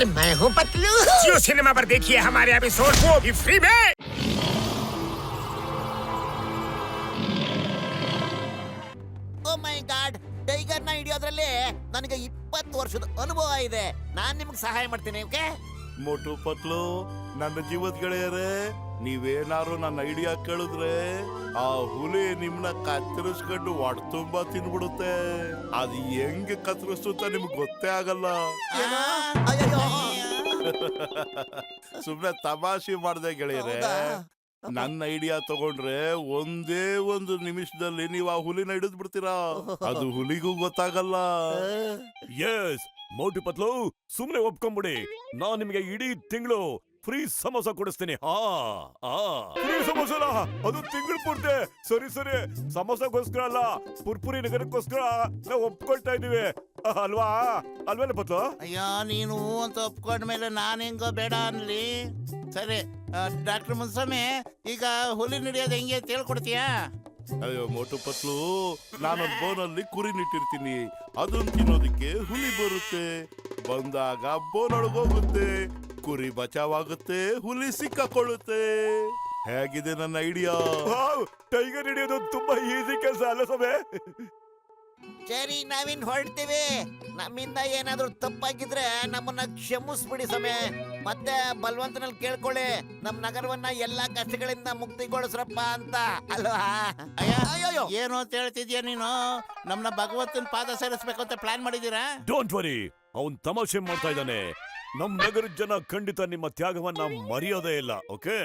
अरे मैं हूँ पतलू। जियो सिनेमा पर देखिए हमारे एपिसोड, वो भी फ्री में। ಓ ಮೈ ಗಾಡ್, ಟೈಗರ್ನ ಹಿಡಿಯೋದ್ರಲ್ಲಿ ನನಗೆ 20 ವರ್ಷದ ಅನುಭವ ಇದೆ. ನಾನ್ ನಿಮ್ಗೆ ಸಹಾಯ ಮಾಡ್ತೀನಿ. ಓಕೆ ಮೋಟು ಪತ್ಲು, ನನ್ನ ಜೀವದ ಗೆಳೆಯರೇ, ನೀವೇನಾರು ನನ್ನ ಐಡಿಯಾ ಕೇಳಿದ್ರೆ ಆ ಹುಲಿ ನಿಮ್ನ ಕತ್ತರಿಸ್ಕೊಂಡು ಒಡ್ ತುಂಬಾ ತಿನ್ಬಿಡುತ್ತೆ. ಅದು ಹೆಂಗ್ ಕತ್ತರಿಸುತ್ತ ನಿಮ್ಗೆ ಗೊತ್ತೇ ಆಗಲ್ಲ. ಸುಮ್ನೆ ತಮಾಷೆ ಮಾಡ್ದೆ ಗೆಳೆಯರೇ. ನನ್ನ ಐಡಿಯಾ ತಗೊಂಡ್ರೆ ಒಂದೇ ಒಂದು ನಿಮಿಷದಲ್ಲಿ ನೀವು ಆ ಹುಲಿನ ಹಿಡಿದ್ ಬಿಡ್ತೀರಾ. ಅದು ಹುಲಿಗೂ ಗೊತ್ತಾಗಲ್ಲ. ಎಸ್ ಮೋಟು ಪತ್ಲು, ಸುಮ್ನೆ ಒಪ್ಕೊಂಬಿಡಿ. ನಾನ್ ನಿಮ್ಗೆ ಇಡೀ ತಿಂಗಳು ಫ್ರೀ ಸಮೋಸ ಕೊಡಿಸ್ತೀನಿ. ಫ್ರೀ ಸಮೋಸಲ್ಲ, ಅದು ತಿಂಗಳು ಪೂರ್ತಿ. ಸರಿ ಸರಿ, ಸಮೋಸಕ್ಕೋಸ್ಕರ ಅಲ್ಲ, ಪುರ್ಪುರಿ ನಗರಕ್ಕೋಸ್ಕರ ನಾವು ಒಪ್ಕೊಳ್ತಾ ಇದೀವಿ ಅಲ್ವಾ? ಅಲ್ವೇನ ಪತ್ಲು? ಅಯ್ಯೋ, ನೀನು ಅಂತ ಒಪ್ಕೊಂಡ್ಮೇಲೆ ನಾನು ಹೆಂಗೋ ಬೇಡ ಅನ್ಲಿ. ಸರಿ ಡಾಕ್ಟರ್ ಮುನ್ಸ್ವಾಮಿ, ಈಗ ಹುಲಿ ಹಿಡಿಯೋದು ಹೆಂಗೆ ಅಂತ ಹೇಳ್ಕೊಡ್ತೀಯಾ? ಅಯ್ಯೋ ಮೋಟು ಪತ್ಲು, ನಾನೊಂದ್ ಬೋನಲ್ಲಿ ಕುರಿ ನಿಟ್ಟಿರ್ತೀನಿ. ಅದನ್ನ ತಿನ್ನೋದಕ್ಕೆ ಹುಲಿ ಬರುತ್ತೆ. ಬಂದಾಗ ಬೋನೊಳಗೋಗುತ್ತೆ, ಕುರಿ ಬಚಾವಾಗುತ್ತೆ, ಹುಲಿ ಸಿಕ್ಕಾಕೊಳ್ಳುತ್ತೆ. ಹೇಗಿದೆ ನನ್ನ ಐಡಿಯಾ? ಟೈಗರ್ ಹಿಡಿಯೋದು ತುಂಬಾ ಈಸಿ ಕೆಲಸ ಅಲ್ಲ ಸಮೇ? ಸರಿ, ನಾವಿನ್ ಹೊರಡ್ತೀವಿ. ನಮ್ಮಿಂದ ಏನಾದ್ರೂ ತಪ್ಪಾಗಿದ್ರೆ ನಮ್ಮನ್ನ ಕ್ಷಮಿಸ್ಬಿಡಿ ಸಮಯ. ಮತ್ತೆ ಬಲ್ವಂತನಲ್ಲಿ ಕೇಳ್ಕೊಳ್ಳಿ, ನಮ್ ನಗರವನ್ನ ಎಲ್ಲಾ ಕಷ್ಟಗಳಿಂದ ಮುಕ್ತಿಗೊಳಿಸ್ರಪ್ಪ ಅಂತ ಅಲ್ವಾ? ಅಯ್ಯೋ, ಏನು ಅಂತ ಹೇಳ್ತಿದ್ಯಾ ನೀನು? ನಮ್ನ ಭಗವಂತನ ಪಾದ ಸೇರಿಸ್ಬೇಕು ಅಂತ ಪ್ಲಾನ್ ಮಾಡಿದೀರಾ? ಡೋಂಟ್ ವರಿ, ಅವನ್ ತಮಾಷೆ ಮಾಡ್ತಾ ಇದ್ದಾನೆ. ನಮ್ ನಗರದ ಜನ ಖಂಡಿತ ನಿಮ್ಮ ತ್ಯಾಗವನ್ನ ಮರೆಯೋದೇ ಇಲ್ಲ. ಓಕೆ?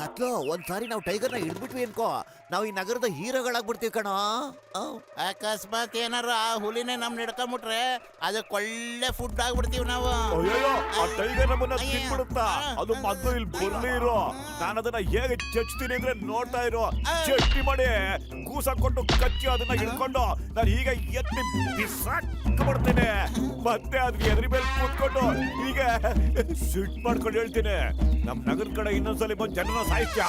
ಪತ್ಲು, ಒಂದ್ಸಾರಿ ನಾವು ಟೈಗರ್ನ ಹಿಡ್ಬಿಟ್ವಿ ಅನ್ಕೋ, ನಾವು ಈ ನಗರದ ಹೀರೋಗಳಾಗ್ಬಿಡ್ತೀವಿ ಕಣೋ. ಅಕಸ್ಮಾತ್ ಏನಾರು ಆ ಹುಲಿನೇ ನಮ್ ಹಿಡ್ಕೊಂಬಿಟ್ರೆ ಅದಕ್ಕೆ ಒಳ್ಳೆ ಫುಡ್ ಆಗ್ಬಿಡ್ತೀವಿ ನಾವು. ಅಯ್ಯೋ, ಆ ಟೈಗರ್ ನಮ್ಮನ್ನ ತಿನ್ಬಿಡುತ್ತಾ? ಅದು ಮೊದಲು ಇಲ್ಲಿ ಬರ್ಲಿ ಇರೋ. ನಾನು ಅದನ್ನ ಹೇಗೆ ಚಚ್ತೀನಿ ಅಂದ್ರೆ ನೋಡ್ತಾ ಇರೋ. ಚಟ್ನಿ ಮಾಡಿ ಕೂಸ ಕೊಟ್ಟು ಕಚ್ಚಿ ಅದನ್ನ ಹಿಡ್ಕೊಂಡು ನಾನು ಈಗ ಎತ್ತಿ ಬಿಸಾಕ್ಬಿಡ್ತೀನಿ. ಮತ್ತೆ ಅದ್ಗೆ ಎದುರಿ ಮೇಲೆ ಕೂತ್ಕೊಂಡು ಈಗ ಸಿಟ್ ಮಾಡ್ಕೊಂಡು ಹೇಳ್ತೀನಿ, ನಮ್ ನಗರ ಕಡೆ ಇನ್ನೊಂದ್ಸಲಿ ಬಂದು ಜನರ ಸಾಹಿತ್ಯ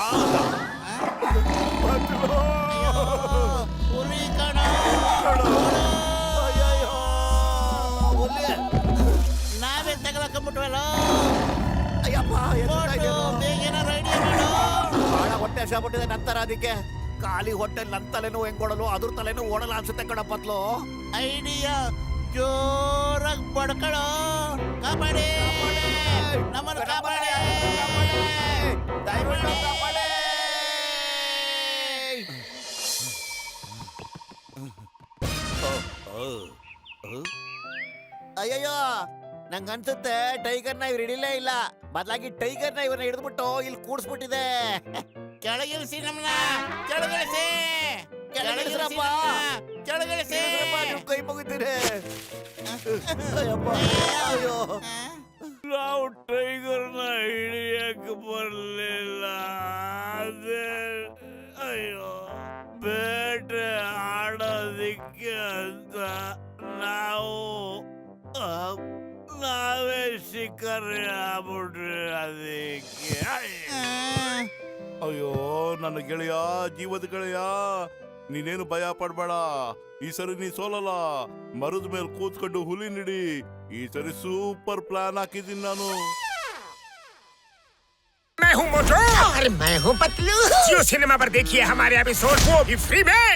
ಹುಲಿ ಕಣ. ನಾವೇ ತಗಲಾಕೊಂಡ್ಬಿಟ್ವಲ್ಲ. ಅಯ್ಯಪ್ಪ, ಬೇಗೇನಾರು ಐಡಿಯಾ ಮಾಡು. ಬಹಳ ಹೊಟ್ಟೆ ಹಸಿಬಿಟ್ಟಿದೆ ನಂತರ. ಅದಕ್ಕೆ ಖಾಲಿ ಹೊಟ್ಟೆ ನನ್ ತಲೆನೂ ಹೆಂಗ್ ಓಡಲು, ಅದ್ರ ತಲೆನೂ ಓಡಲ್ಲ ಅನ್ಸುತ್ತೆ ಕಣ ಪತ್ಲು. ಐಡಿಯಾ ಜೋರಾಗಿ ಬಡ್ಕಳೋ. ಕಾಪಾಡಿ, ನಮ್ಮನ್ನು ಕಾಪಾಡಿ, ದಯವಿಟ್ಟು ಕಾಪಾಡಿ. ಅಯ್ಯಯ್ಯೋ, ನಂಗನ್ಸುತ್ತೆ ಟೈಗರ್ನ ಇವ್ರು ಹಿಡಿಲೇ ಇಲ್ಲ. ಬದಲಾಗಿ ಟೈಗರ್ನ ಇವ್ರನ್ನ ಹಿಡಿದ್ಬಿಟ್ಟು ಇಲ್ಲಿ ಕೂಡ್ಸ್ಬಿಟ್ಟಿದೆ. ಕೆಳಗಿಳಿಸಿ, ನಮ್ಮನ್ನ ಕೆಳಗಿಳಿಸಿ, ಕೆಳಗಿಳಿಸ್ರಪ್ಪ. ಕೆಳಗಿಳಿಸಿ. ನೀವು ಕೈ ಮುಗಿತೀರಿ. ಅಯ್ಯೋ, ನಾವು ಟೈಗರ್ನ ಹಿಡಿಯಕ್ ಬರ್ಲಿಲ್ಲ. ಅದೇ ಅಯ್ಯೋ, ಬೇಟೆ ಆಡೋದಿಕ್ಕೆ ಅಂತ ನಾವೇ ಶಿಕಾರಿ ಆಗ್ಬಿಟ್ರಿ. ಅದಕ್ಕೆ ಅಯ್ಯೋ ನನ್ನ ಗೆಳೆಯ, ಜೀವದ ಗೆಳೆಯ, ನೀನೇನು ಭಯ ಪಡ್ಬೇಡ. ಈ ಸರಿ ನೀ ಸೋಲಲ್ಲ. ಮರದ ಮೇಲೆ ಕೂತ್ಕೊಂಡು ಹುಲಿ ನಿಡಿ. ಈ ಸರಿ ಸೂಪರ್ ಪ್ಲಾನ್ ಹಾಕಿದ್ದೀನಿ ನಾನು. मैं हूँ मोटू। अरे मैं हूँ पतलू। जियो सिनेमा पर देखिए हमारे एपिसोड, वो भी फ्री में।